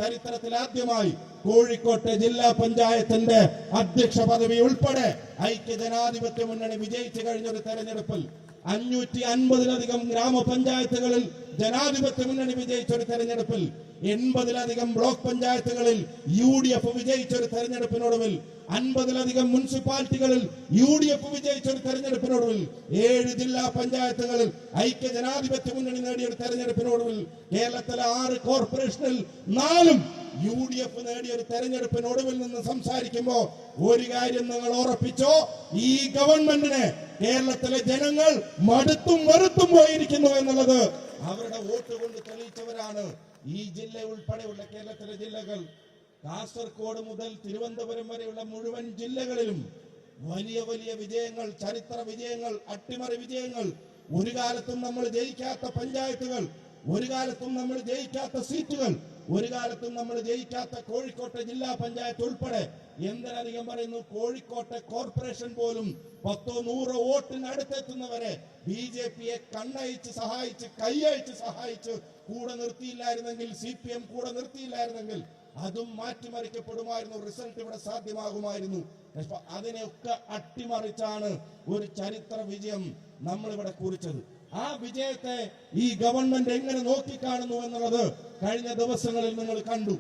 ചരിത്രത്തിൽ ആദ്യമായി കോഴിക്കോട്ടെ ജില്ലാ പഞ്ചായത്തിന്റെ അധ്യക്ഷ പദവി ഉൾപ്പെടെ ഐക്യജനാധിപത്യ മുന്നണി വിജയിച്ചു കഴിഞ്ഞൊരു തെരഞ്ഞെടുപ്പിൽ 550-ലധികം ഗ്രാമപഞ്ചായത്തുകളിൽ ജനാധിപത്യ മുന്നണി വിജയിച്ചൊരു തെരഞ്ഞെടുപ്പിൽ 80-ലധികം ബ്ലോക്ക് പഞ്ചായത്തുകളിൽ UDF വിജയിച്ചൊരു തെരഞ്ഞെടുപ്പിനൊടുവിൽ 50-ലധികം മുനിസിപ്പാലിറ്റികളിൽ UDF വിജയിച്ചൊരു തെരഞ്ഞെടുപ്പിനൊടുവിൽ 7 ജില്ലാ പഞ്ചായത്തുകളിൽ ഐക്യജനാധിപത്യ മുന്നണി നേടിയൊരു തെരഞ്ഞെടുപ്പിനൊടുവിൽ കേരളത്തിലെ 6 കോർപ്പറേഷനിൽ 4-ഉം UDF നേടിയ ഒരു തെരഞ്ഞെടുപ്പിനൊടുവിൽ നിന്ന് സംസാരിക്കുമ്പോൾ ഒരു കാര്യം നിങ്ങൾ ഉറപ്പിച്ചോ, ഈ ഗവൺമെന്റിനെ കേരളത്തിലെ ജനങ്ങൾ മടുത്തും വെറുത്തും പോയിരിക്കുന്നു എന്നുള്ളത് അവരുടെ വോട്ട് കൊണ്ട് തെളിയിച്ചവരാണ്. ഈ ജില്ല ഉൾപ്പെടെയുള്ള കേരളത്തിലെ ജില്ലകൾ, കാസർഗോഡ് മുതൽ തിരുവനന്തപുരം വരെയുള്ള മുഴുവൻ ജില്ലകളിലും വലിയ വലിയ വിജയങ്ങൾ, ചരിത്ര വിജയങ്ങൾ, അട്ടിമറി വിജയങ്ങൾ, ഒരു കാലത്തും നമ്മൾ ജയിക്കാത്ത പഞ്ചായത്തുകൾ, ഒരു കാലത്തും നമ്മൾ ജയിക്കാത്ത സീറ്റുകൾ, ഒരു കാലത്തും നമ്മൾ ജയിക്കാത്ത കോഴിക്കോട്ടെ ജില്ലാ പഞ്ചായത്ത് ഉൾപ്പെടെ, എന്തിനധികം പറയുന്നു കോഴിക്കോട്ടെ കോർപ്പറേഷൻ പോലും 100-100 വോട്ടിന് അടുത്തെത്തുന്നവരെ BJPയെ കണ്ണയച്ച് സഹായിച്ച്, കൈയയച്ച് സഹായിച്ച് കൂടെ നിർത്തിയില്ലായിരുന്നെങ്കിൽ, CPM കൂടെ നിർത്തിയില്ലായിരുന്നെങ്കിൽ അതും മാറ്റിമറിക്കപ്പെടുമായിരുന്നു, റിസൾട്ട് ഇവിടെ സാധ്യമാകുമായിരുന്നു. അതിനെയൊക്കെ അട്ടിമറിച്ചാണ് ഒരു ചരിത്ര വിജയം നമ്മളിവിടെ കുറിച്ചത്. ആ വിജയത്തെ ഈ ഗവൺമെന്റ് എങ്ങനെ നോക്കിക്കാണുന്നു എന്നുള്ളത് കഴിഞ്ഞ ദിവസങ്ങളിൽ നിങ്ങൾ കണ്ടു.